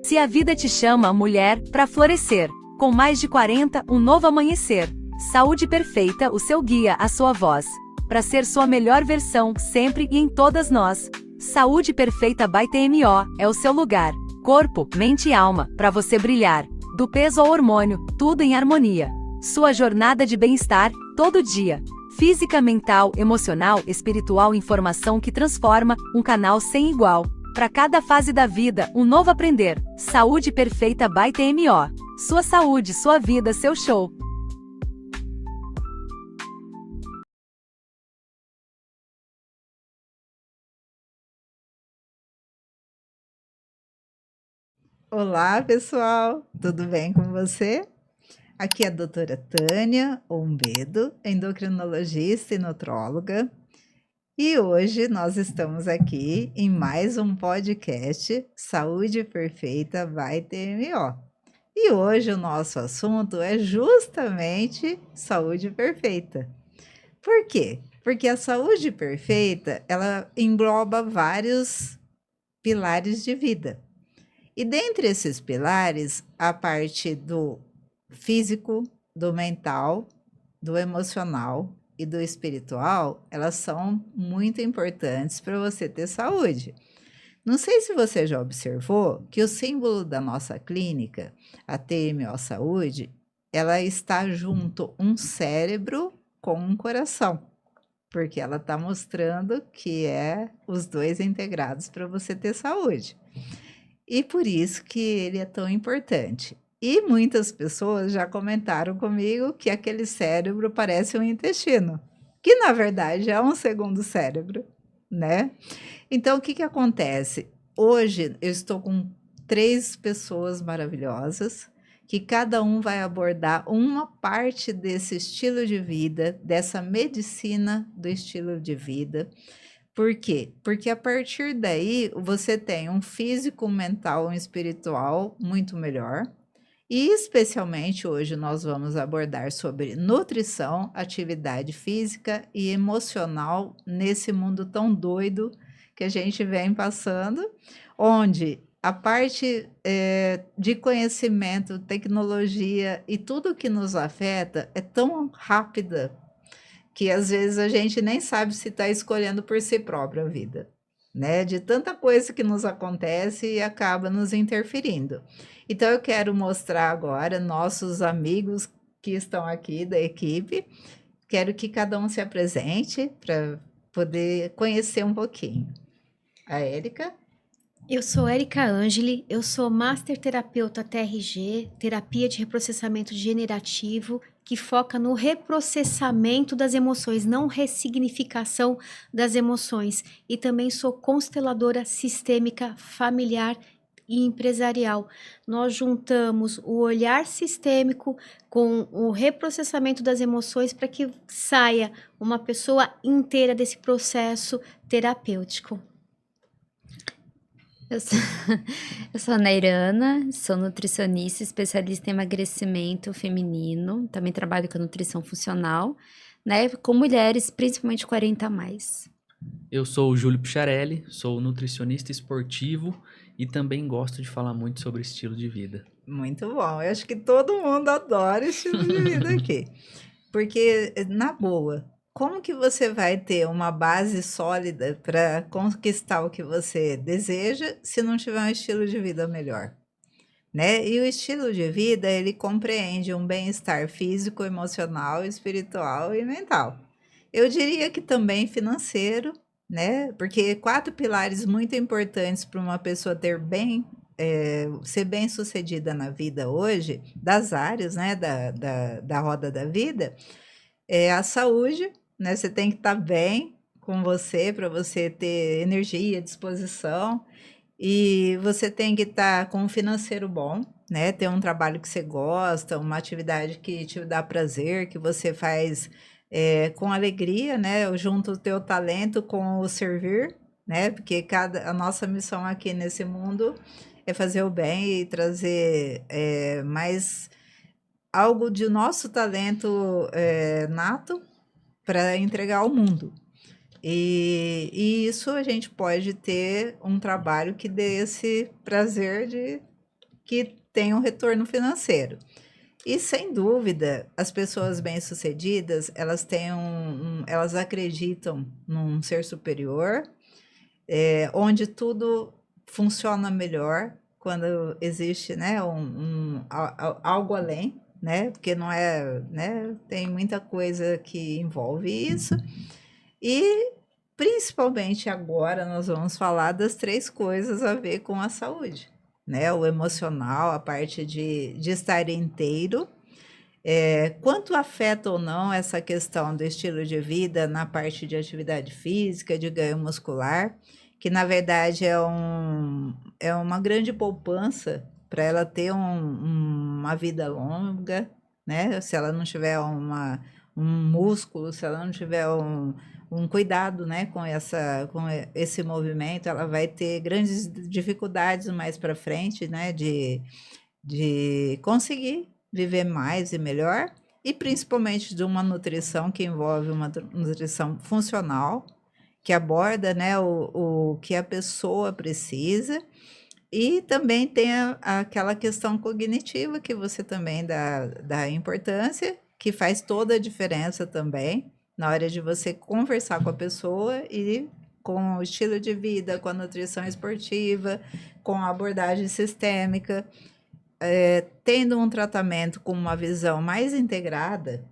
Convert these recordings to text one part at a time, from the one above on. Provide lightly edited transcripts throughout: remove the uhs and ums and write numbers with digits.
Se a vida te chama, mulher, para florescer. Com mais de 40, um novo amanhecer. Saúde perfeita, o seu guia, a sua voz. Para ser sua melhor versão, sempre e em todas nós. Saúde Perfeita by TMO, é o seu lugar. Corpo, mente e alma, para você brilhar. Do peso ao hormônio, tudo em harmonia. Sua jornada de bem-estar, todo dia. Física, mental, emocional, espiritual, informação que transforma, um canal sem igual. Para cada fase da vida, um novo aprender. Saúde Perfeita by TMO. Sua saúde, sua vida, seu show. Olá, pessoal, tudo bem com você? Aqui é a doutora Tânia Ombedo, endocrinologista e nutróloga, e hoje nós estamos aqui em mais um podcast Saúde Perfeita by TMO. E hoje o nosso assunto é justamente saúde perfeita. Por quê? Porque a saúde perfeita, ela engloba vários pilares de vida. E dentre esses pilares, a parte do físico, do mental, do emocional e do espiritual, elas são muito importantes para você ter saúde. Não sei se você já observou que o símbolo da nossa clínica, a TMO Saúde, ela está junto um cérebro com um coração, porque ela está mostrando que é os dois integrados para você ter saúde. E por isso que ele é tão importante. E muitas pessoas já comentaram comigo que aquele cérebro parece um intestino, que na verdade é um segundo cérebro, né? Então, o que que acontece? Hoje eu estou com 3 pessoas maravilhosas, que cada um vai abordar uma parte desse estilo de vida, dessa medicina do estilo de vida. Por quê? Porque a partir daí você tem um físico, um mental, um espiritual muito melhor. E especialmente hoje nós vamos abordar sobre nutrição, atividade física e emocional nesse mundo tão doido que a gente vem passando, onde a parte de conhecimento, tecnologia e tudo que nos afeta é tão rápida que às vezes a gente nem sabe se está escolhendo por si própria a vida, né? De tanta coisa que nos acontece e acaba nos interferindo. Então eu quero mostrar agora nossos amigos que estão aqui da equipe. Quero que cada um se apresente para poder conhecer um pouquinho. A Érica? Eu sou Érica Angeli, eu sou Master Terapeuta TRG, Terapia de Reprocessamento Generativo, que foca no reprocessamento das emoções, não ressignificação das emoções. E também sou consteladora sistêmica familiar e empresarial. Nós juntamos o olhar sistêmico com o reprocessamento das emoções para que saia uma pessoa inteira desse processo terapêutico. Eu sou, eu sou a Nairana, sou nutricionista, especialista em emagrecimento feminino. Também trabalho com nutrição funcional, né? Com mulheres, principalmente 40 a mais. Eu sou o Júlio Picharelli, sou nutricionista esportivo e também gosto de falar muito sobre estilo de vida. Muito bom. Eu acho que todo mundo adora estilo de vida aqui. Porque, na boa, como que você vai ter uma base sólida para conquistar o que você deseja se não tiver um estilo de vida melhor, né? E o estilo de vida, ele compreende um bem-estar físico, emocional, espiritual e mental. Eu diria que também financeiro, né? Porque 4 pilares muito importantes para uma pessoa ter bem, ser bem-sucedida na vida hoje, das áreas, né, da roda da vida, é a saúde, né? Você tem que estar bem com você para você ter energia, disposição, e você tem que estar com um financeiro bom, né? Ter um trabalho que você gosta, uma atividade que te dá prazer, que você faz com alegria, né? Junto o teu talento com o servir, né? Porque a nossa missão aqui nesse mundo é fazer o bem e trazer mais algo de nosso talento nato para entregar ao mundo. E isso a gente pode ter um trabalho que dê esse prazer de que tem um retorno financeiro. E sem dúvida, as pessoas bem-sucedidas, elas têm elas acreditam num ser superior, onde tudo funciona melhor quando existe, né, algo além, né, porque não é, né, tem muita coisa que envolve isso. E principalmente agora nós vamos falar das 3 coisas a ver com a saúde, né, o emocional, a parte de estar inteiro, quanto afeta ou não essa questão do estilo de vida na parte de atividade física, de ganho muscular, que na verdade é uma grande poupança para ela ter uma vida longa, né? Se ela não tiver um músculo, se ela não tiver um cuidado, né, com esse movimento, ela vai ter grandes dificuldades mais para frente, né, de conseguir viver mais e melhor, e principalmente de uma nutrição que envolve uma nutrição funcional, que aborda, né, o que a pessoa precisa, e também tem aquela questão cognitiva que você também dá importância, que faz toda a diferença também, na hora de você conversar com a pessoa e com o estilo de vida, com a nutrição esportiva, com a abordagem sistêmica, tendo um tratamento com uma visão mais integrada,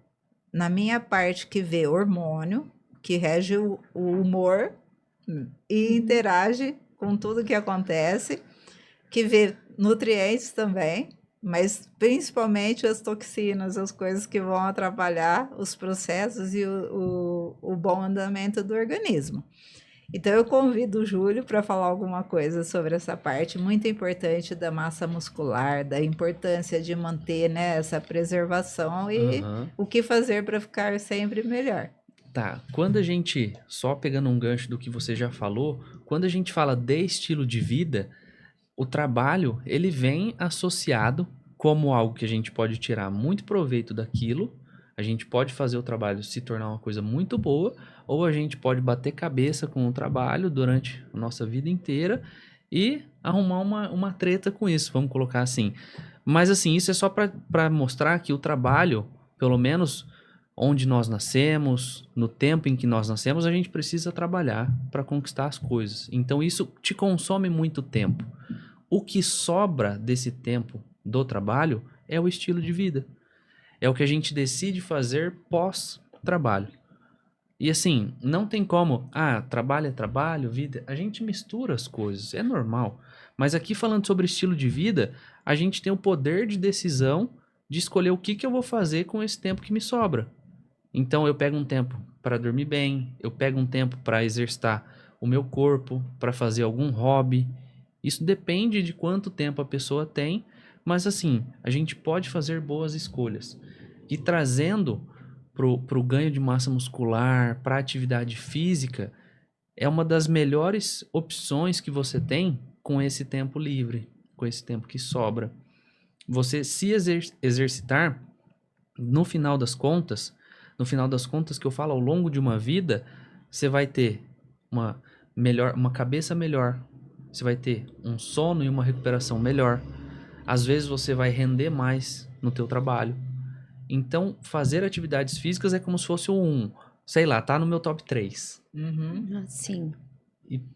na minha parte que vê hormônio, que rege o humor e interage com tudo que acontece, que vê nutrientes também, mas principalmente as toxinas, as coisas que vão atrapalhar os processos e o bom andamento do organismo. Então eu convido o Júlio para falar alguma coisa sobre essa parte muito importante da massa muscular, da importância de manter, né, essa preservação e o que fazer para ficar sempre melhor. Tá, quando a gente, só pegando um gancho do que você já falou, quando a gente fala de estilo de vida, o trabalho, ele vem associado como algo que a gente pode tirar muito proveito daquilo, a gente pode fazer o trabalho se tornar uma coisa muito boa, ou a gente pode bater cabeça com o trabalho durante a nossa vida inteira e arrumar uma treta com isso, vamos colocar assim. Mas assim, isso é só para mostrar que o trabalho, pelo menos onde nós nascemos, no tempo em que nós nascemos, a gente precisa trabalhar para conquistar as coisas. Então isso te consome muito tempo. O que sobra desse tempo do trabalho é o estilo de vida. É o que a gente decide fazer pós-trabalho. E assim, não tem como, trabalho é trabalho, vida, a gente mistura as coisas, é normal. Mas aqui falando sobre estilo de vida, a gente tem o poder de decisão de escolher o que eu vou fazer com esse tempo que me sobra. Então eu pego um tempo para dormir bem, eu pego um tempo para exercitar o meu corpo, para fazer algum hobby. Isso depende de quanto tempo a pessoa tem, mas assim, a gente pode fazer boas escolhas. E trazendo para o ganho de massa muscular, para a atividade física, é uma das melhores opções que você tem com esse tempo livre, com esse tempo que sobra. Você se exercitar, no final das contas que eu falo, ao longo de uma vida, você vai ter uma cabeça melhor, você vai ter um sono e uma recuperação melhor. Às vezes você vai render mais no teu trabalho. Então, fazer atividades físicas é como se fosse tá no meu top 3. Sim.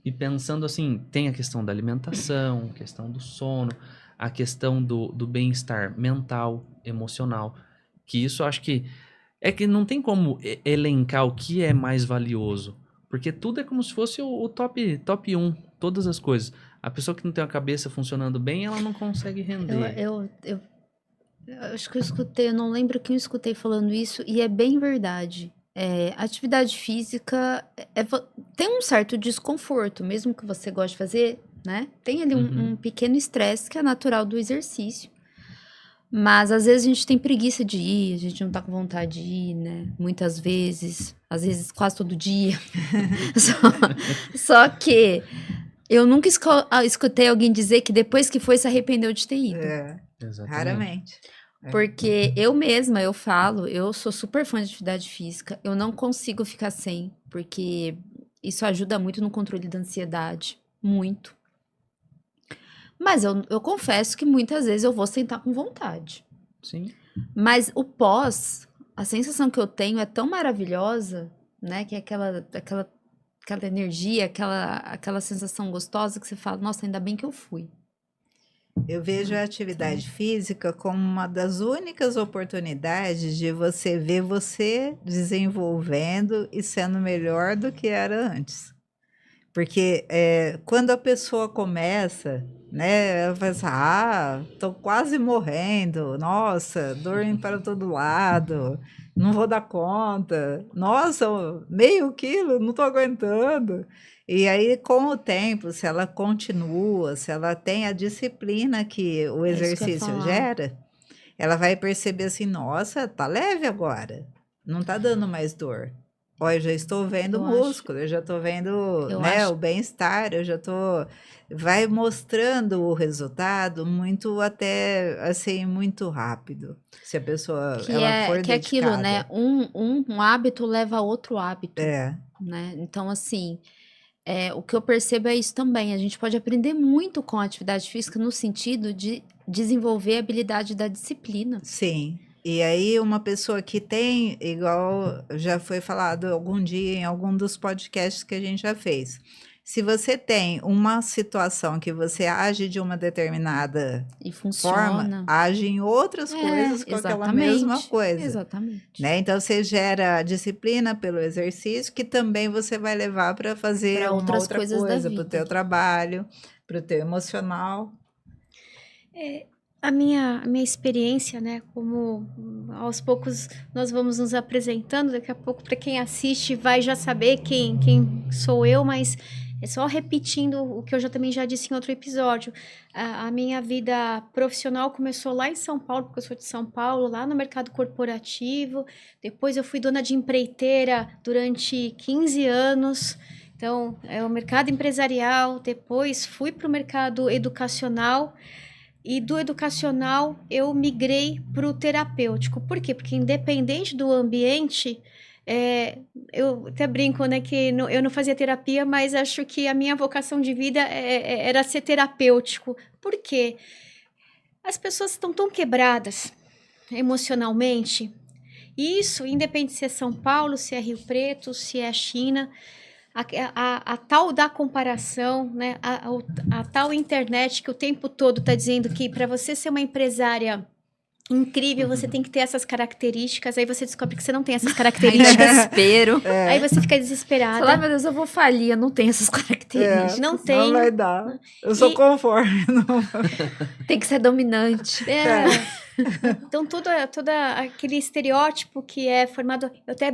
E pensando assim, tem a questão da alimentação, a questão do sono, a questão do bem-estar mental, emocional, que isso eu acho que não tem como elencar o que é mais valioso, porque tudo é como se fosse o top 1, todas as coisas. A pessoa que não tem a cabeça funcionando bem, ela não consegue render. Eu acho que eu escutei, eu não lembro quem eu escutei falando isso, e é bem verdade. Atividade física tem um certo desconforto, mesmo que você goste de fazer, né? Tem ali um pequeno estresse que é natural do exercício. Mas às vezes a gente tem preguiça de ir, a gente não tá com vontade de ir, né? Muitas vezes, às vezes quase todo dia. Só que eu nunca escutei alguém dizer que depois que foi se arrependeu de ter ido. Exatamente. Raramente. Porque eu mesma, eu falo, eu sou super fã de atividade física, eu não consigo ficar sem, porque isso ajuda muito no controle da ansiedade, muito. Mas eu confesso que muitas vezes eu vou sentar com vontade. Sim. Mas o pós, a sensação que eu tenho é tão maravilhosa, né? Que é aquela energia, aquela sensação gostosa que você fala, nossa, ainda bem que eu fui. Eu vejo a atividade física como uma das únicas oportunidades de você ver você desenvolvendo e sendo melhor do que era antes. Porque quando a pessoa começa, né, ela fala assim, tô quase morrendo, nossa, dor indo para todo lado, não vou dar conta, nossa, meio quilo, não tô aguentando. E aí, com o tempo, se ela continua, se ela tem a disciplina que o É isso que eu ia exercício falar. gera, ela vai perceber assim, nossa, tá leve agora, não tá dando mais dor. Ó, eu já estou vendo Eu acho, músculo, eu já estou vendo, eu né, acho o bem-estar, eu já tô vai mostrando o resultado muito até, assim, muito rápido, se a pessoa ela for que é aquilo, né? dedicada. Um hábito leva a outro hábito, É, né? Então, assim, o que eu percebo é isso também. A gente pode aprender muito com a atividade física no sentido de desenvolver a habilidade da disciplina. sim. E aí uma pessoa que tem, igual já foi falado algum dia em algum dos podcasts que a gente já fez, se você tem uma situação que você age de uma determinada E forma, funciona. age em outras coisas com aquela mesma Exatamente. coisa, Exatamente. né? Então você gera disciplina pelo exercício, que também você vai levar para fazer Para uma outras outra coisas da coisa, para o teu vida. trabalho, para o teu emocional. A minha experiência, né, como aos poucos nós vamos nos apresentando, daqui a pouco para quem assiste vai já saber quem sou eu, mas é só repetindo o que eu também já disse em outro episódio. A minha vida profissional começou lá em São Paulo, porque eu sou de São Paulo, lá no mercado corporativo. Depois eu fui dona de empreiteira durante 15 anos. Então, é o mercado empresarial, depois fui para o mercado educacional. E do educacional eu migrei para o terapêutico. Por quê? Porque independente do ambiente, eu até brinco, né, que eu não fazia terapia, mas acho que a minha vocação de vida era ser terapêutico. Por quê? As pessoas estão tão quebradas emocionalmente. E isso, independente se é São Paulo, se é Rio Preto, se é a China, a tal da comparação, né? A tal internet que o tempo todo está dizendo que para você ser uma empresária incrível, você tem que ter essas características. Aí você descobre que você não tem essas Aí características. desespero. Aí você fica Fala, desesperada. meu Deus, eu vou falir, eu não tenho essas características. Não Não tenho. vai dar. Eu sou E- conforme. Não. Tem que ser dominante. Então, todo aquele estereótipo que é formado. Eu até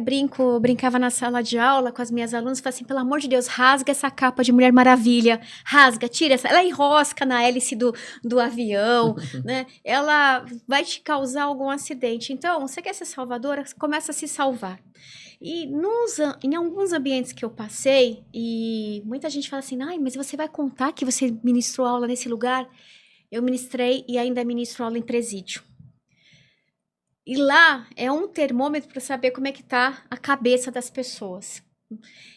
brincava na sala de aula com as minhas alunas, falava assim: pelo amor de Deus, rasga essa capa de Mulher Maravilha, rasga, tira essa. Ela enrosca na hélice do avião, né? Ela vai te causar algum acidente. Então, você quer ser salvadora? Começa a se salvar. E em alguns ambientes que eu passei, e muita gente fala assim: ai, mas você vai contar que você ministrou aula nesse lugar? Eu ministrei e ainda ministro aula em presídio. E lá é um termômetro para saber como é que tá a cabeça das pessoas.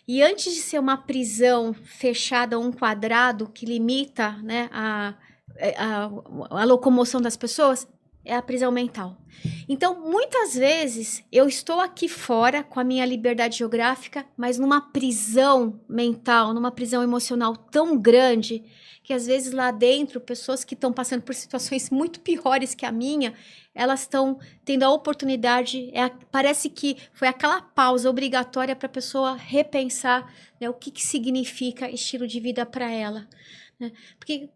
E antes de ser uma prisão fechada, um quadrado que limita, né, a locomoção das pessoas, é a prisão mental. Então, muitas vezes, eu estou aqui fora com a minha liberdade geográfica, mas numa prisão mental, numa prisão emocional tão grande, que às vezes lá dentro, pessoas que estão passando por situações muito piores que a minha, elas estão tendo a oportunidade, parece que foi aquela pausa obrigatória para a pessoa repensar, né, o que significa estilo de vida para ela. Né? Porque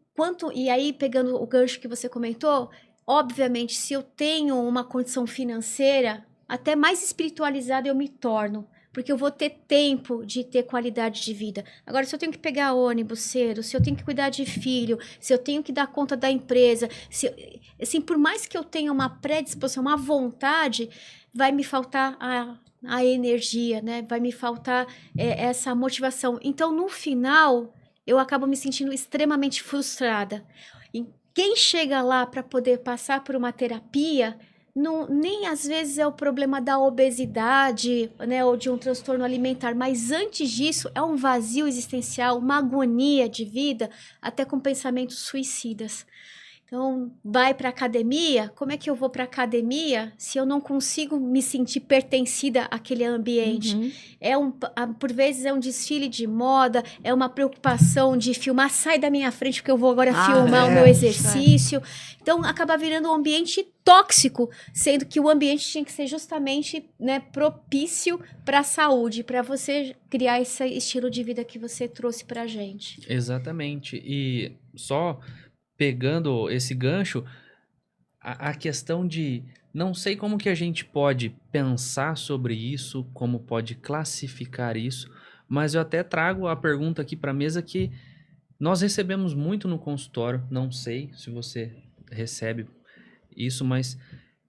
e aí, pegando o gancho que você comentou, obviamente, se eu tenho uma condição financeira, até mais espiritualizada eu me torno, porque eu vou ter tempo de ter qualidade de vida. Agora, se eu tenho que pegar ônibus cedo, se eu tenho que cuidar de filho, se eu tenho que dar conta da empresa, assim, por mais que eu tenha uma predisposição, uma vontade, vai me faltar a energia, né? Vai me faltar essa motivação. Então, no final, eu acabo me sentindo extremamente frustrada. E quem chega lá para poder passar por uma terapia nem às vezes é o problema da obesidade, né, ou de um transtorno alimentar, mas antes disso é um vazio existencial, uma agonia de vida, até com pensamentos suicidas. Então, vai para academia, como é que eu vou para academia se eu não consigo me sentir pertencida àquele ambiente? Uhum. Por vezes é um desfile de moda, é uma preocupação de filmar, sai da minha frente porque eu vou agora filmar o meu exercício. Então, acaba virando um ambiente tóxico, sendo que o ambiente tinha que ser justamente, né, propício para a saúde, para você criar esse estilo de vida que você trouxe para a gente. Exatamente. E só pegando esse gancho, a questão de não sei como que a gente pode pensar sobre isso, como pode classificar isso, mas eu até trago a pergunta aqui para a mesa que nós recebemos muito no consultório, não sei se você recebe isso, mas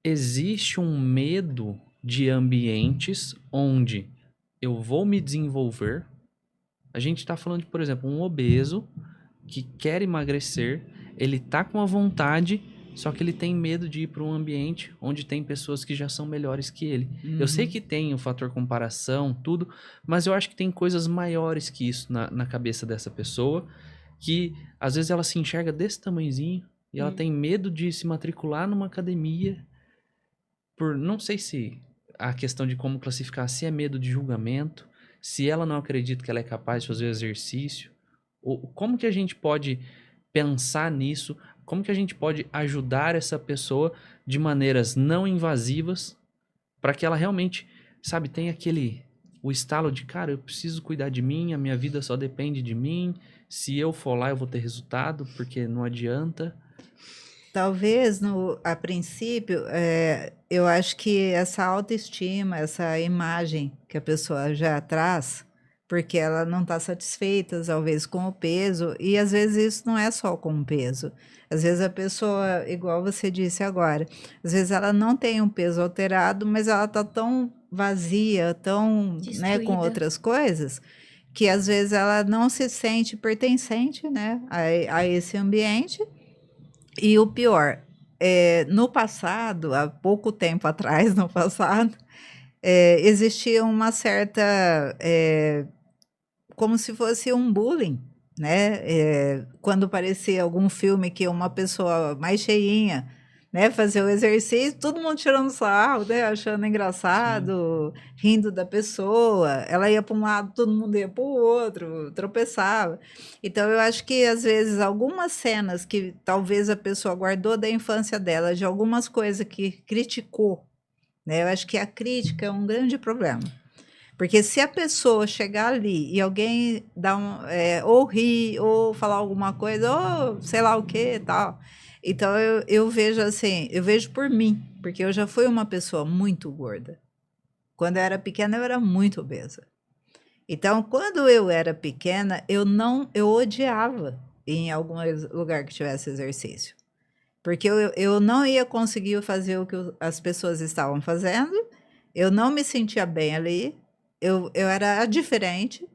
existe um medo de ambientes onde eu vou me desenvolver. A gente está falando de, por exemplo, um obeso que quer emagrecer, ele tá com a vontade, só que ele tem medo de ir para um ambiente onde tem pessoas que já são melhores que ele. Eu sei que tem o fator comparação, tudo, mas eu acho que tem coisas maiores que isso na cabeça dessa pessoa, que às vezes ela se enxerga desse tamanhozinho e ela tem medo de se matricular numa academia por, não sei se a questão de como classificar, se é medo de julgamento, se ela não acredita que ela é capaz de fazer o exercício, como que a gente pode pensar nisso, como que a gente pode ajudar essa pessoa de maneiras não invasivas para que ela realmente, sabe, tenha o estalo de, cara, eu preciso cuidar de mim, a minha vida só depende de mim, se eu for lá eu vou ter resultado, porque não adianta. Talvez, a princípio, eu acho que essa autoestima, essa imagem que a pessoa já traz, porque ela não está satisfeita, talvez, com o peso, e às vezes isso não é só com o peso. Às vezes a pessoa, igual você disse agora, às vezes ela não tem um peso alterado, mas ela está tão vazia, tão, né, com Destruída. outras coisas, que às vezes ela não se sente pertencente, né, a esse ambiente. E o pior, no passado, há pouco tempo atrás, no passado, existia uma certa, como se fosse um bullying, né? Quando aparecia algum filme que uma pessoa mais cheinha, né, fazia o exercício, todo mundo tirando sarro, né, achando engraçado, rindo da pessoa. Ela ia para um lado, todo mundo ia para o outro, tropeçava. Então, eu acho que, às vezes, algumas cenas que talvez a pessoa guardou da infância dela, de algumas coisas que criticou, né? Eu acho que a crítica é um grande problema. Porque se a pessoa chegar ali e alguém dar ou rir, ou falar alguma coisa, ou sei lá o que tal. Então, eu vejo assim, eu vejo por mim, porque eu já fui uma pessoa muito gorda. Quando eu era pequena, eu era muito obesa. Então, quando eu era pequena, eu odiava ir em algum lugar que tivesse exercício. Porque eu não ia conseguir fazer o que as pessoas estavam fazendo, eu não me sentia bem ali, eu era diferente.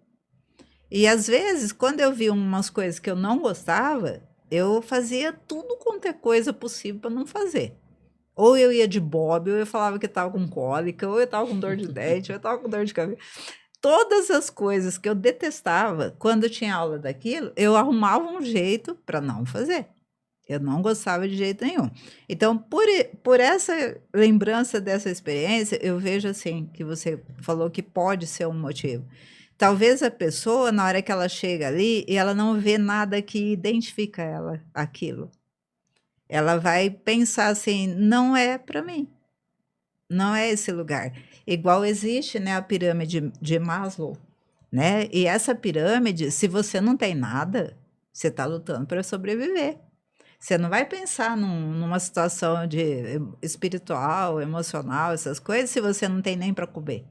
E às vezes, quando eu via umas coisas que eu não gostava, eu fazia tudo quanto é coisa possível para não fazer. Ou eu ia de bobe, ou eu falava que estava com cólica, ou eu estava com dor de dente, ou eu estava com dor de cabeça. Todas as coisas que eu detestava, quando tinha aula daquilo, eu arrumava um jeito para não fazer. Eu não gostava de jeito nenhum. Então, por essa lembrança dessa experiência, eu vejo assim, que você falou que pode ser um motivo. Talvez a pessoa, na hora que ela chega ali, e ela não vê nada que identifica ela, aquilo. Ela vai pensar assim, não é para mim. Não é esse lugar. Igual existe, né, a pirâmide de Maslow, né? E essa pirâmide, se você não tem nada, você está lutando para sobreviver. Você não vai pensar numa situação espiritual, emocional, essas coisas, se você não tem nem para comer.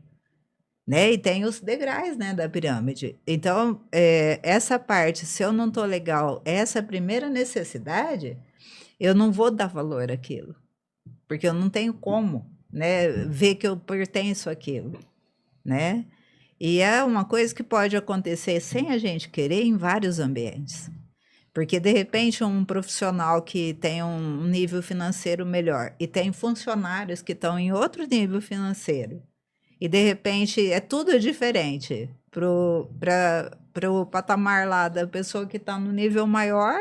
Né? E tem os degraus, né, da pirâmide. Então, essa parte, se eu não estou legal, essa primeira necessidade, eu não vou dar valor àquilo. Porque eu não tenho como, né, ver que eu pertenço àquilo. Né? E é uma coisa que pode acontecer sem a gente querer em vários ambientes. Porque, de repente, um profissional que tem um nível financeiro melhor e tem funcionários que estão em outro nível financeiro, e, de repente, é tudo diferente para o patamar lá da pessoa que está no nível maior,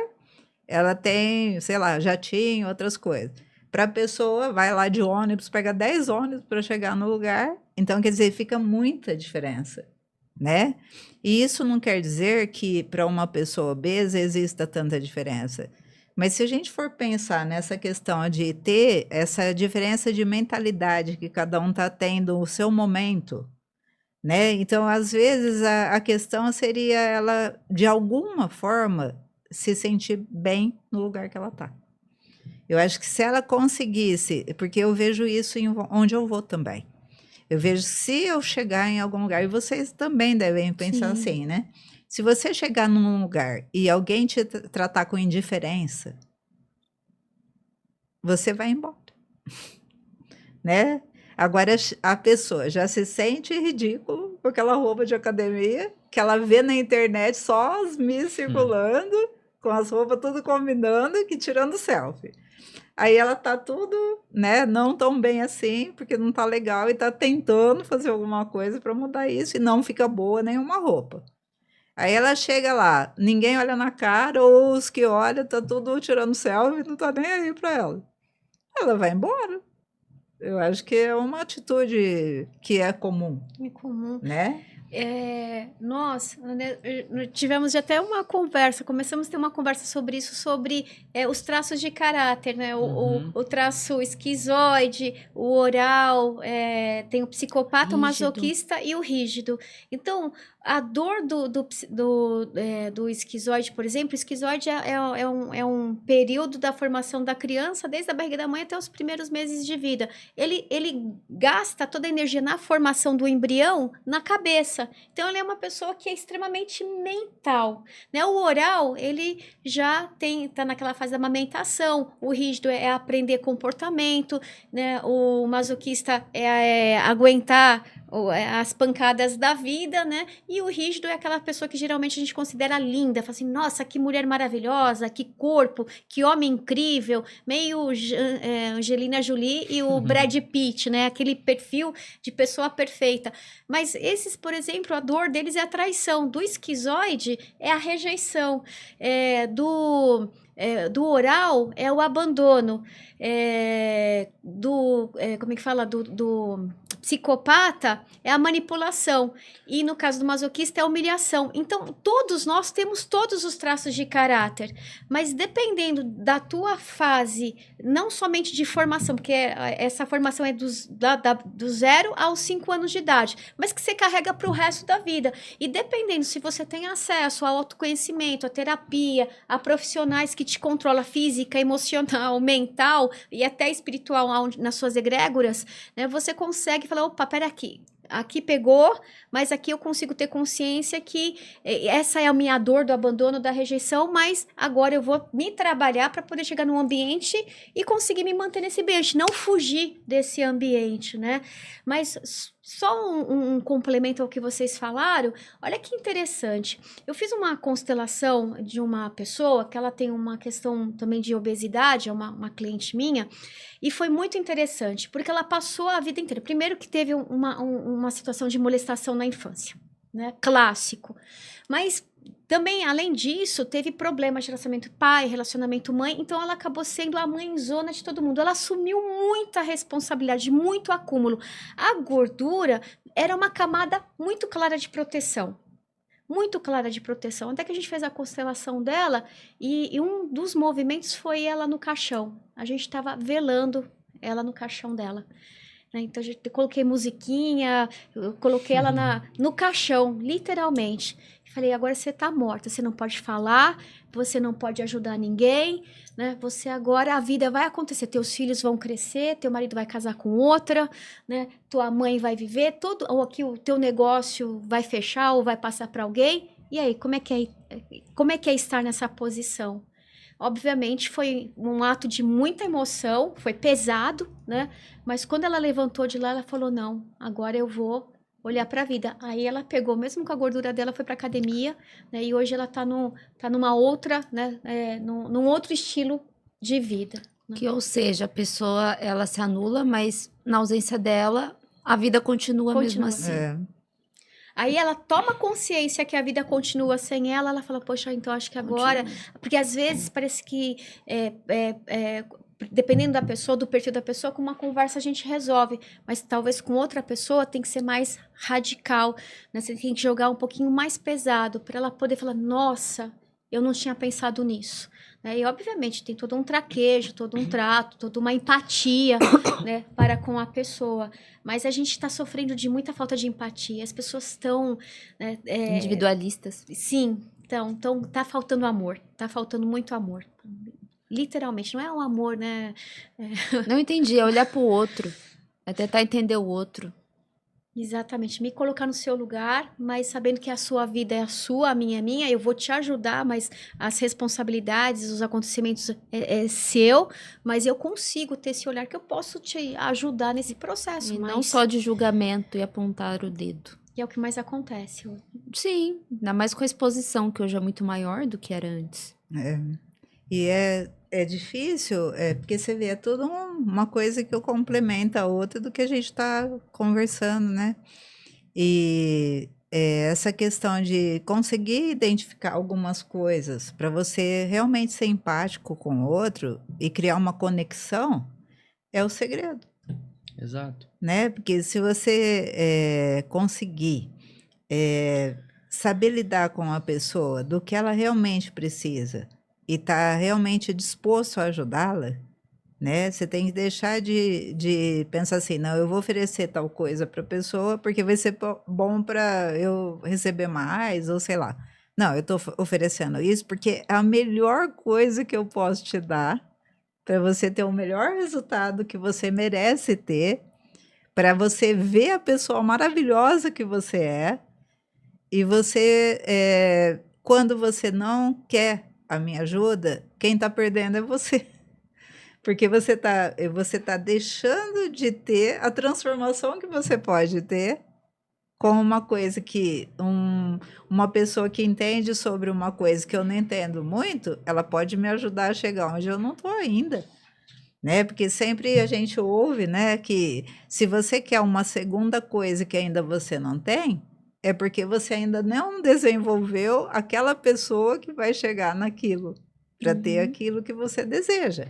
ela tem, sei lá, jatinho, outras coisas. Para a pessoa, vai lá de ônibus, pega 10 ônibus para chegar no lugar. Então, quer dizer, fica muita diferença, né? E isso não quer dizer que para uma pessoa obesa exista tanta diferença. Mas se a gente for pensar nessa questão de ter essa diferença de mentalidade que cada um está tendo no seu momento, né? Então, às vezes, a questão seria ela, de alguma forma, se sentir bem no lugar que ela está. Eu acho que se ela conseguisse, porque eu vejo isso onde eu vou também. Eu vejo se eu chegar em algum lugar, e vocês também devem pensar Sim. assim, né? Se você chegar num lugar e alguém te tratar com indiferença, você vai embora, né? Agora a pessoa já se sente ridículo com aquela roupa de academia que ela vê na internet só as Miss circulando, com as roupas tudo combinando e tirando selfie. Aí ela tá tudo, né, não tão bem assim, porque não tá legal e tá tentando fazer alguma coisa para mudar isso e não fica boa nenhuma roupa. Aí ela chega lá, ninguém olha na cara, ou os que olham tá tudo tirando selfie, não tá nem aí para ela. Ela vai embora. Eu acho que é uma atitude que é comum, É comum. né? Nós né, tivemos já até uma conversa, começamos a ter uma conversa sobre isso, sobre os traços de caráter, né? O traço esquizoide, o oral, tem o psicopata, o Rígido. masoquista e o rígido. Então, a dor do esquizoide, por exemplo, o esquizoide é um período da formação da criança, desde a barriga da mãe até os primeiros meses de vida. Ele gasta toda a energia na formação do embrião na cabeça. Então, ele é uma pessoa que é extremamente mental, né? O oral, ele já tá naquela fase da amamentação. O rígido é aprender comportamento, né? O masoquista é aguentar as pancadas da vida, né? E o rígido é aquela pessoa que geralmente a gente considera linda, fala assim, nossa, que mulher maravilhosa, que corpo, que homem incrível, meio Angelina Jolie e o Brad Pitt, né? Aquele perfil de pessoa perfeita. Mas esses, por exemplo, a dor deles é a traição. Do esquizoide é a rejeição. Do oral é o abandono. Como é que fala? Do psicopata é a manipulação. E no caso do masoquista é a humilhação. Então, todos nós temos todos os traços de caráter. Mas dependendo da tua fase, não somente de formação, porque essa formação é do 0 aos 5 anos de idade, mas que você carrega para o resto da vida. E dependendo se você tem acesso ao autoconhecimento, à terapia, a profissionais que te controlam física, emocional, mental e até espiritual nas suas egrégoras, né, você consegue falar, opa, peraí, aqui pegou, mas aqui eu consigo ter consciência que essa é a minha dor do abandono, da rejeição, mas agora eu vou me trabalhar para poder chegar num ambiente e conseguir me manter nesse ambiente, não fugir desse ambiente, né? Mas só um complemento ao que vocês falaram, olha que interessante. Eu fiz uma constelação de uma pessoa que ela tem uma questão também de obesidade, é uma cliente minha, e foi muito interessante, porque ela passou a vida inteira. Primeiro que teve uma situação de molestação na infância, né? Clássico. Mas também, além disso, teve problemas de relacionamento pai, relacionamento mãe, então ela acabou sendo a mãezona de todo mundo. Ela assumiu muita responsabilidade, muito acúmulo. A gordura era uma camada muito clara de proteção. Muito clara de proteção. Até que a gente fez a constelação dela e um dos movimentos foi ela no caixão. A gente estava velando ela no caixão dela. Então, eu coloquei musiquinha, eu coloquei ela no caixão, literalmente. Falei, agora você tá morta, você não pode falar, você não pode ajudar ninguém, né? Você agora, a vida vai acontecer, teus filhos vão crescer, teu marido vai casar com outra, né? Tua mãe vai viver, ou aqui o teu negócio vai fechar ou vai passar para alguém. E aí, como é que é estar nessa posição? Obviamente foi um ato de muita emoção, foi pesado, né? Mas quando ela levantou de lá, ela falou, não, agora eu vou olhar para a vida. Aí ela pegou, mesmo com a gordura dela, foi para academia, né? E hoje ela tá numa outra, né? Num outro estilo de vida. Que, ou seja, a pessoa, ela se anula, mas na ausência dela, a vida continua mesmo Continua. assim. É, Aí ela toma consciência que a vida continua sem ela, ela fala, poxa, então acho que agora... Porque às vezes parece que, dependendo da pessoa, do perfil da pessoa, com uma conversa a gente resolve. Mas talvez com outra pessoa tem que ser mais radical, né? Você tem que jogar um pouquinho mais pesado para ela poder falar, nossa, eu não tinha pensado nisso. Né? E obviamente tem todo um traquejo, todo um trato, toda uma empatia, né, para com a pessoa. Mas a gente está sofrendo de muita falta de empatia. As pessoas estão, né, Individualistas. sim, então tá faltando amor, tá faltando muito amor. Literalmente, não é um amor, né? Não entendi, é olhar pro outro. É tentar entender o outro. Exatamente, me colocar no seu lugar, mas sabendo que a sua vida é a sua, a minha é minha, eu vou te ajudar, mas as responsabilidades, os acontecimentos é seu, mas eu consigo ter esse olhar que eu posso te ajudar nesse processo. E mas não só de julgamento e apontar o dedo. é o que mais acontece. Sim, ainda mais com a exposição, que hoje é muito maior do que era antes. E é difícil, porque você vê, é tudo uma coisa que complementa a outra do que a gente está conversando, né? E essa questão de conseguir identificar algumas coisas para você realmente ser empático com o outro e criar uma conexão é o segredo, Exato. né? Porque se você conseguir saber lidar com a pessoa do que ela realmente precisa e tá realmente disposto a ajudá-la, né? Você tem que deixar de pensar assim, não, eu vou oferecer tal coisa para a pessoa porque vai ser bom para eu receber mais, ou sei lá. Não, eu estou oferecendo isso porque é a melhor coisa que eu posso te dar para você ter o melhor resultado que você merece ter, para você ver a pessoa maravilhosa que você é, e você, quando você não quer a minha ajuda, quem está perdendo é você. Porque você tá deixando de ter a transformação que você pode ter com uma coisa que uma pessoa que entende sobre uma coisa que eu não entendo muito, ela pode me ajudar a chegar onde eu não estou ainda. Né? Porque sempre a gente ouve, né, que se você quer uma segunda coisa que ainda você não tem, é porque você ainda não desenvolveu aquela pessoa que vai chegar naquilo, para ter aquilo que você deseja.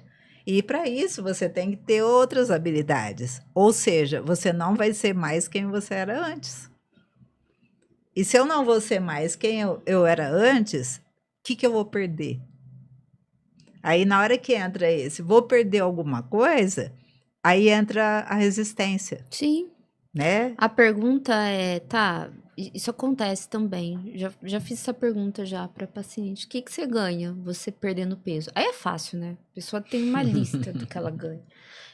E para isso você tem que ter outras habilidades. Ou seja, você não vai ser mais quem você era antes. E se eu não vou ser mais quem eu era antes, o que eu vou perder? Aí na hora que entra esse, vou perder alguma coisa, aí entra a resistência, Sim. né? A pergunta é, tá, isso acontece também. Já fiz essa pergunta já para paciente. O que você ganha você perdendo peso? Aí é fácil, né? A pessoa tem uma lista do que ela ganha.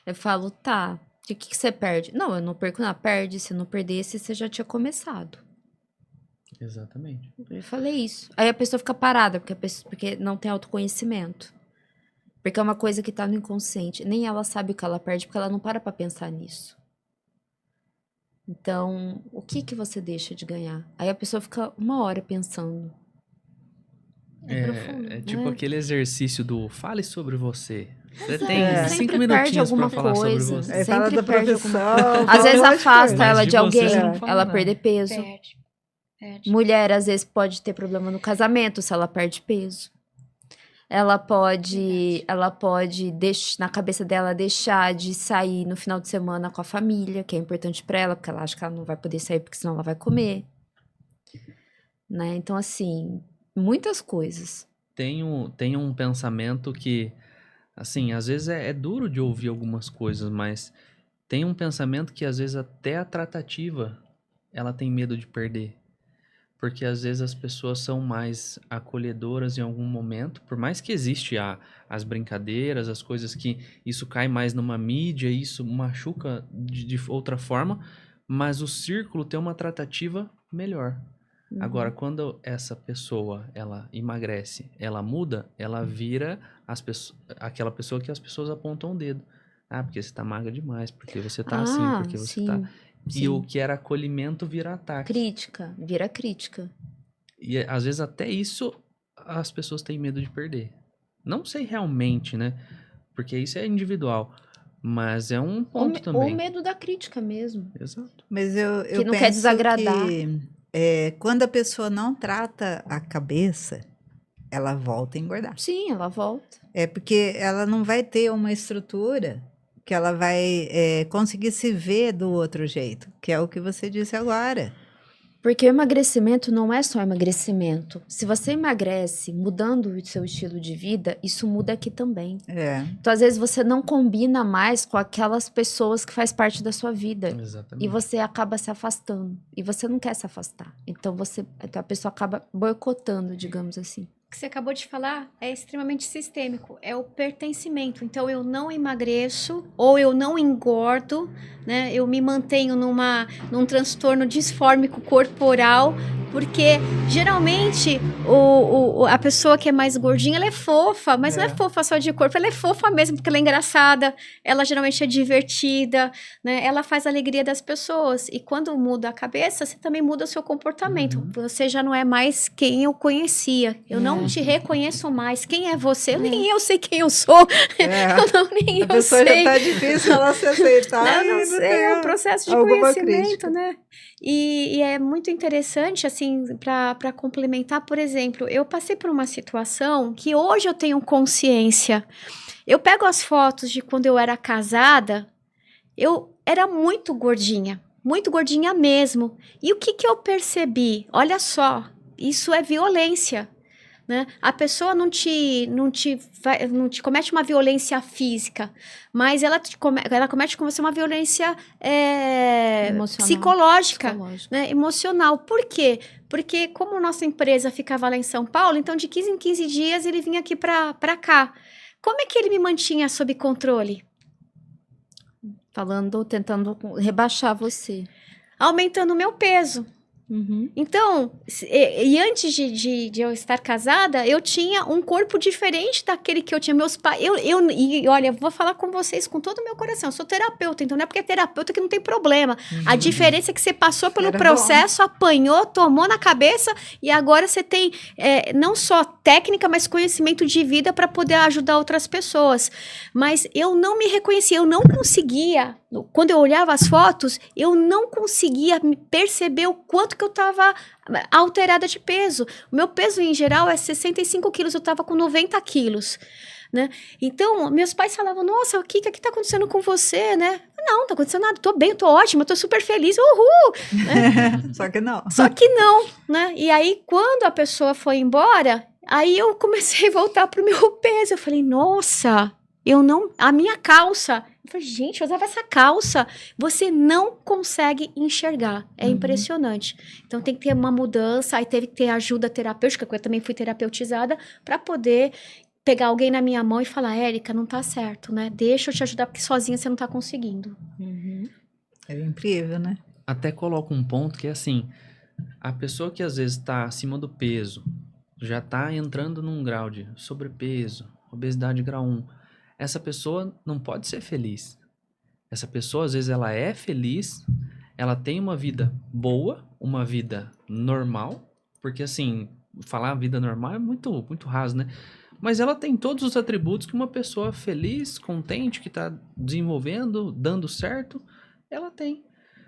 Eu falo, tá, o que você perde? Não, eu não perco nada. Perde, se não perdesse, você já tinha começado. Exatamente. Eu falei isso. Aí a pessoa fica parada, porque não tem autoconhecimento. Porque é uma coisa que tá no inconsciente. Nem ela sabe o que ela perde, porque ela não para pra pensar nisso. Então, o que você deixa de ganhar? Aí a pessoa fica uma hora pensando. Profundo. É tipo É. aquele exercício do fale sobre você. Você Exato. tem É. 5 Sempre perde minutinhos pra alguma falar coisa. sobre você. Aí fala Sempre da perde profissão. alguma fala Às vezes um monte de afasta coisa. ela Mas de de você alguém, você não fala ela nada. perder peso. Perde. Mulher, às vezes, pode ter problema no casamento se ela perde peso. Ela pode na cabeça dela, deixar de sair no final de semana com a família, que é importante pra ela, porque ela acha que ela não vai poder sair, porque senão ela vai comer. Né? Então, assim, muitas coisas. Tem um pensamento que, assim, às vezes é duro de ouvir algumas coisas, mas tem um pensamento que às vezes até a tratativa ela tem medo de perder. Porque às vezes as pessoas são mais acolhedoras em algum momento, por mais que existe as brincadeiras, as coisas que isso cai mais numa mídia, isso machuca de outra forma, mas o círculo tem uma tratativa melhor. Agora, quando essa pessoa, ela emagrece, ela muda, ela vira aquela pessoa que as pessoas apontam o dedo. Ah, porque você tá magra demais, porque você tá assim, porque você tá... Sim. E o que era acolhimento vira ataque. Crítica, vira crítica. E às vezes até isso as pessoas têm medo de perder. Não sei realmente, né? Porque isso é individual. Mas é um ponto Ou também. medo da crítica mesmo. Exato. Mas eu Que não penso quer desagradar. que quando a pessoa não trata a cabeça, ela volta a engordar. Sim, ela volta. É porque ela não vai ter uma estrutura que ela vai conseguir se ver do outro jeito, que é o que você disse agora. Porque o emagrecimento não é só emagrecimento. Se você emagrece mudando o seu estilo de vida, isso muda aqui também. É. Então, às vezes, você não combina mais com aquelas pessoas que faz parte da sua vida. Exatamente. E você acaba se afastando. E você não quer se afastar. Então, a pessoa acaba boicotando, digamos assim. O que você acabou de falar é extremamente sistêmico, é o pertencimento. Então eu não emagreço ou eu não engordo, né? Eu me mantenho num transtorno disfórmico corporal, porque geralmente a pessoa que é mais gordinha, ela é fofa, mas não é fofa só de corpo, ela é fofa mesmo, porque ela é engraçada, ela geralmente é divertida, né? Ela faz a alegria das pessoas. E quando muda a cabeça, você também muda o seu comportamento. Você já não é mais quem eu conhecia. Eu não te reconheço mais. Quem é você? Nem eu sei quem eu sou. Nem A eu pessoa sei. já tá difícil ela se aceitar. Eu não e sei, tem é um processo de alguma conhecimento, crítica. né? E é muito interessante, assim, para complementar, por exemplo, eu passei por uma situação que hoje eu tenho consciência. Eu pego as fotos de quando eu era casada, eu era muito gordinha mesmo. E o que eu percebi? Olha só, isso é violência. Né? A pessoa não te comete uma violência física, mas ela comete com você uma violência psicológica. Né? Emocional. Por quê? Porque como nossa empresa ficava lá em São Paulo, então de 15 em 15 dias ele vinha aqui para cá. Como é que ele me mantinha sob controle? Tentando rebaixar você. Aumentando o meu peso. Uhum. Então, antes de eu estar casada, eu tinha um corpo diferente daquele que eu tinha. Meus pais, e olha, eu vou falar com vocês com todo o meu coração. Eu sou terapeuta, então não é porque é terapeuta que não tem problema. A diferença é que você passou pelo processo, apanhou, tomou na cabeça e agora você tem não só técnica, mas conhecimento de vida para poder ajudar outras pessoas. Mas eu não me reconhecia, eu não conseguia. Quando eu olhava as fotos, eu não conseguia perceber o quanto que eu estava alterada de peso. O meu peso, em geral, é 65 quilos, eu estava com 90 quilos, né? Então, meus pais falavam, nossa, o que está acontecendo com você, né? Não, não está acontecendo nada, estou bem, estou ótima, estou super feliz, uhul! Né? Só que não. Só que não, né? E aí, quando a pessoa foi embora, aí eu comecei a voltar pro meu peso. Eu falei, nossa, a minha calça... Eu falei, gente, eu usava essa calça. Você não consegue enxergar. É impressionante. Então, tem que ter uma mudança. Aí teve que ter ajuda terapêutica, porque eu também fui terapeutizada, para poder pegar alguém na minha mão e falar, Érica, não tá certo, né? Deixa eu te ajudar, porque sozinha você não tá conseguindo. É incrível, né? Até coloco um ponto que é assim, a pessoa que às vezes está acima do peso, já está entrando num grau de sobrepeso, obesidade grau 1, essa pessoa não pode ser feliz. Essa pessoa, às vezes, ela é feliz, ela tem uma vida boa, uma vida normal, porque, assim, falar vida normal é muito, muito raso, né? Mas ela tem todos os atributos que uma pessoa feliz, contente, que está desenvolvendo, dando certo, ela tem.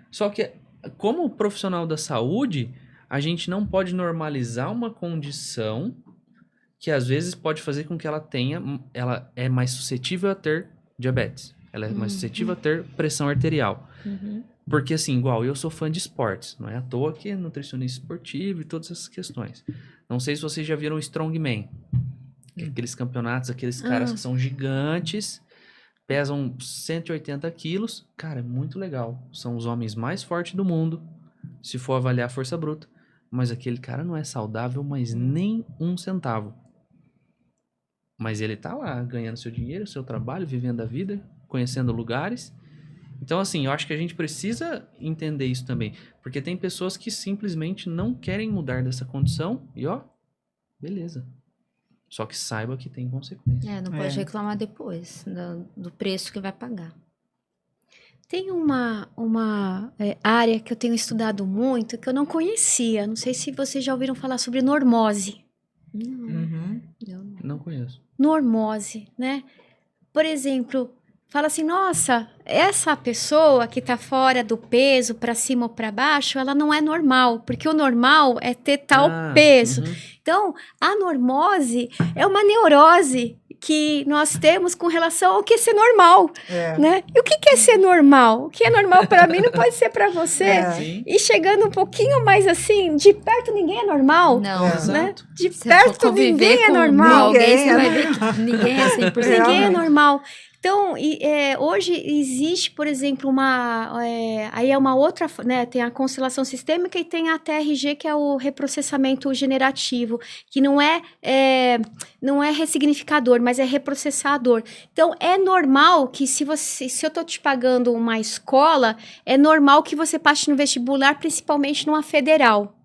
Só que, como profissional da saúde, a gente não pode normalizar uma condição que às vezes pode fazer com que ela é mais suscetível a ter diabetes. Ela é mais suscetível a ter pressão arterial. Porque assim, igual, eu sou fã de esportes. Não é à toa que é nutricionista esportivo e todas essas questões. Não sei se vocês já viram o Strongman. Aqueles campeonatos, aqueles caras que são gigantes, pesam 180 quilos. Cara, é muito legal. São os homens mais fortes do mundo, se for avaliar a força bruta. Mas aquele cara não é saudável, mas nem um centavo. Mas ele tá lá, ganhando seu dinheiro, seu trabalho, vivendo a vida, conhecendo lugares. Então, assim, eu acho que a gente precisa entender isso também. Porque tem pessoas que simplesmente não querem mudar dessa condição e, ó, beleza. Só que saiba que tem consequências. Não pode reclamar depois do preço que vai pagar. Tem uma área que eu tenho estudado muito que eu não conhecia. Não sei se vocês já ouviram falar sobre normose. Uhum. Não conheço. Normose, né? Por exemplo, fala assim, nossa, essa pessoa que tá fora do peso, para cima ou para baixo, ela não é normal, porque o normal é ter tal peso. Uhum. Então, a normose é uma neurose que nós temos com relação ao que é ser normal, né? E o que é ser normal? O que é normal para mim não pode ser para você. Sim. E chegando um pouquinho mais assim, de perto ninguém é normal. Não, né? Exato. De Se eu for perto ninguém é com normal. alguém, você Ninguém vai ver que ninguém é 100%. Ninguém é Realmente. normal. Então, hoje existe, por exemplo, aí é uma outra, né? Tem a constelação sistêmica e tem a TRG, que é o reprocessamento generativo, que não é ressignificador, mas é reprocessador. Então, é normal que se eu tô te pagando uma escola, é normal que você passe no vestibular, principalmente numa federal.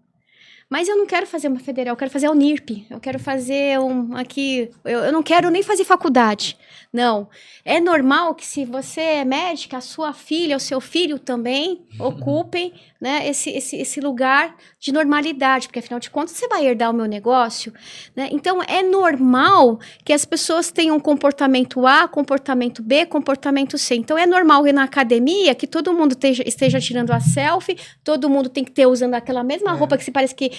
Mas eu não quero fazer uma federal, eu quero fazer a Unirp. Eu quero fazer eu não quero nem fazer faculdade. Não. É normal que se você é médica, a sua filha, o seu filho também ocupem, né, esse lugar de normalidade, porque afinal de contas você vai herdar o meu negócio, né? Então é normal que as pessoas tenham comportamento A, comportamento B, comportamento C. Então é normal que na academia que todo mundo esteja tirando a selfie, todo mundo tem que ter usando aquela mesma roupa que se parece que,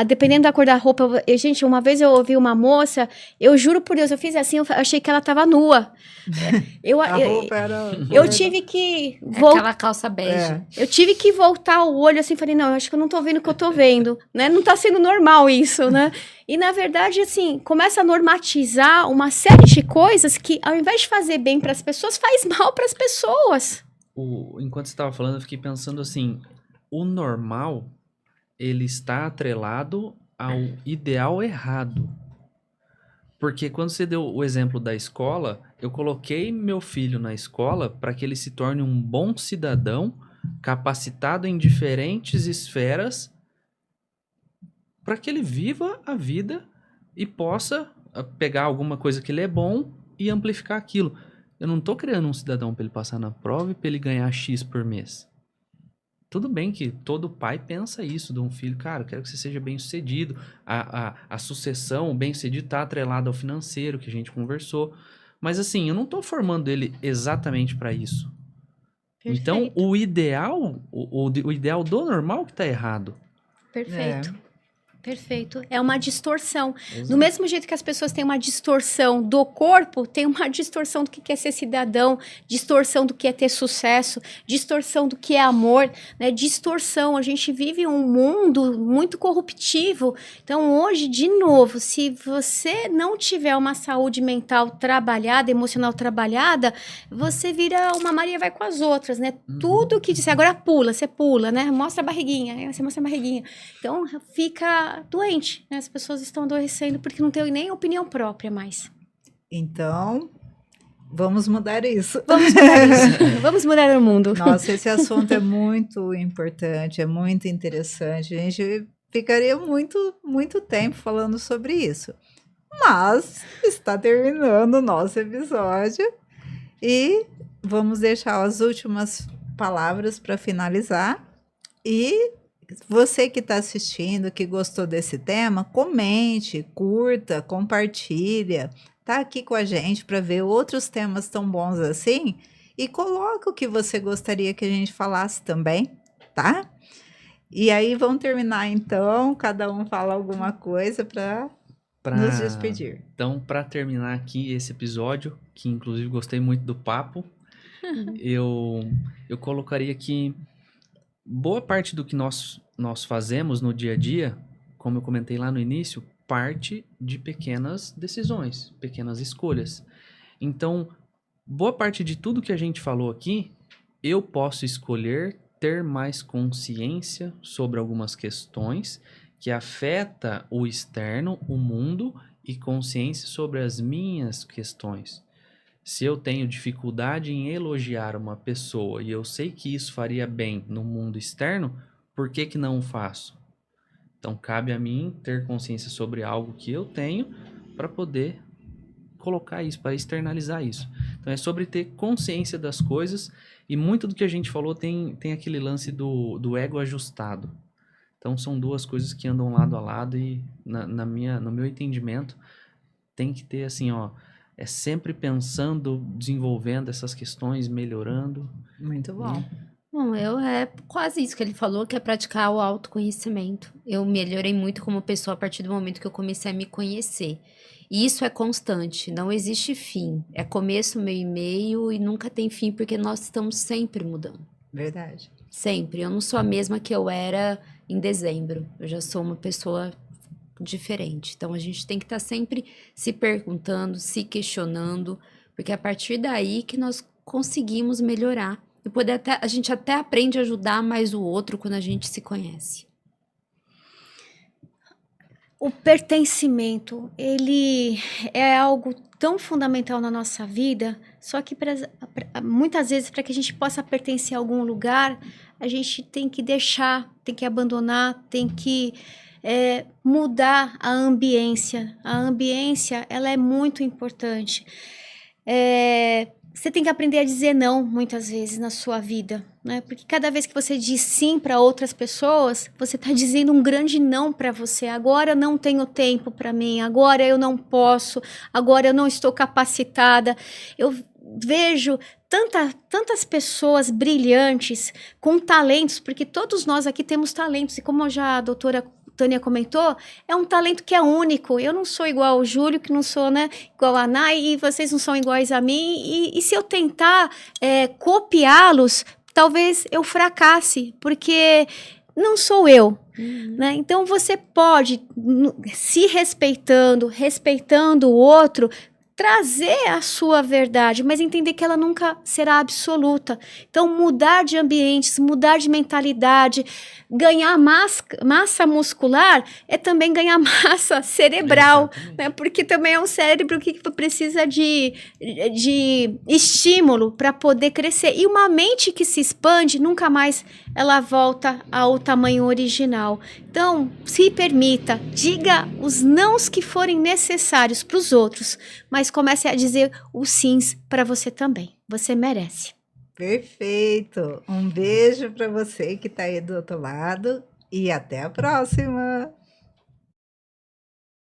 dependendo da cor da roupa, gente, uma vez eu ouvi uma moça, eu juro por Deus, eu fiz assim, eu achei que ela estava nua. A roupa era... Eu tive que Aquela calça bege. eu tive que voltar o olho assim, falei, não, eu acho que eu não tô vendo o que eu tô vendo, né? Não tá sendo normal isso, né? E na verdade, assim, começa a normatizar uma série de coisas que, ao invés de fazer bem para as pessoas, faz mal para as pessoas. Enquanto você estava falando, eu fiquei pensando assim, o normal, ele está atrelado ao ideal errado. Porque quando você deu o exemplo da escola, eu coloquei meu filho na escola para que ele se torne um bom cidadão, capacitado em diferentes esferas, para que ele viva a vida e possa pegar alguma coisa que ele é bom e amplificar aquilo. Eu não estou criando um cidadão para ele passar na prova e para ele ganhar X por mês. Tudo bem que todo pai pensa isso de um filho. Cara, eu quero que você seja bem-sucedido. A sucessão, o bem-sucedido está atrelado ao financeiro, que a gente conversou. Mas assim, eu não estou formando ele exatamente para isso. Perfeito. Então, o ideal, o ideal do normal que está errado. Perfeito. Perfeito. É uma distorção. Exato. Do mesmo jeito que as pessoas têm uma distorção do corpo, tem uma distorção do que é ser cidadão, distorção do que é ter sucesso, distorção do que é amor, né? Distorção. A gente vive um mundo muito corruptivo. Então, hoje, de novo, se você não tiver uma saúde mental trabalhada, emocional trabalhada, você vira uma Maria vai com as outras, né? Tudo que diz, agora pula, você pula, né? Mostra a barriguinha, aí você mostra a barriguinha. Então, fica doente, né? As pessoas estão adoecendo porque não tem nem opinião própria mais. Então, vamos mudar isso. Vamos mudar isso. Vamos mudar o mundo. Nossa, esse assunto é muito importante, é muito interessante. A gente ficaria muito tempo falando sobre isso. Mas está terminando o nosso episódio e vamos deixar as últimas palavras para finalizar. E você que está assistindo, que gostou desse tema, comente, curta, compartilha. Tá aqui com a gente para ver outros temas tão bons assim e coloca o que você gostaria que a gente falasse também, tá? E aí vamos terminar então, cada um fala alguma coisa para nos despedir. Então, para terminar aqui esse episódio, que inclusive gostei muito do papo, eu colocaria que boa parte do que nós fazemos no dia a dia, como eu comentei lá no início, parte de pequenas decisões, pequenas escolhas. Então, boa parte de tudo que a gente falou aqui, eu posso escolher ter mais consciência sobre algumas questões que afeta o externo, o mundo, e consciência sobre as minhas questões. Se eu tenho dificuldade em elogiar uma pessoa e eu sei que isso faria bem no mundo externo, por que não o faço? Então, cabe a mim ter consciência sobre algo que eu tenho para poder colocar isso, para externalizar isso. Então é sobre ter consciência das coisas, e muito do que a gente falou tem aquele lance do ego ajustado. Então são duas coisas que andam lado a lado, e no meu entendimento tem que ter assim, ó, é sempre pensando, desenvolvendo essas questões, melhorando. Muito bom. Bom, é quase isso que ele falou, que é praticar o autoconhecimento. Eu melhorei muito como pessoa a partir do momento que eu comecei a me conhecer. E isso é constante, não existe fim. É começo, meio e meio, e nunca tem fim, porque nós estamos sempre mudando. Verdade. Sempre. Eu não sou a mesma que eu era em dezembro. Eu já sou uma pessoa diferente. Então a gente tem que estar sempre se perguntando, se questionando, porque é a partir daí que nós conseguimos melhorar. E a gente até aprende a ajudar mais o outro quando a gente se conhece. O pertencimento, ele é algo tão fundamental na nossa vida, só que muitas vezes, para que a gente possa pertencer a algum lugar, a gente tem que deixar, tem que abandonar, tem que mudar a ambiência. A ambiência, ela é muito importante. Você tem que aprender a dizer não, muitas vezes, na sua vida, né? Porque cada vez que você diz sim para outras pessoas, você está dizendo um grande não para você. Agora eu não tenho tempo para mim, agora eu não posso, agora eu não estou capacitada. Eu vejo tantas pessoas brilhantes, com talentos, porque todos nós aqui temos talentos, e como já a doutora Tânia comentou, é um talento que é único. Eu não sou igual ao Júlio, que não sou, né, igual a Nai, e vocês não são iguais a mim, e se eu tentar copiá-los, talvez eu fracasse, porque não sou eu. Né? Então você pode, se respeitando o outro, trazer a sua verdade, mas entender que ela nunca será absoluta. Então, mudar de ambientes, mudar de mentalidade, ganhar massa muscular é também ganhar massa cerebral, né? Porque também é um cérebro que precisa de estímulo para poder crescer. E uma mente que se expande, nunca mais ela volta ao tamanho original. Então, se permita, diga os nãos que forem necessários para os outros, mas comece a dizer os sims para você também. Você merece. Perfeito. Um beijo para você que está aí do outro lado e até a próxima.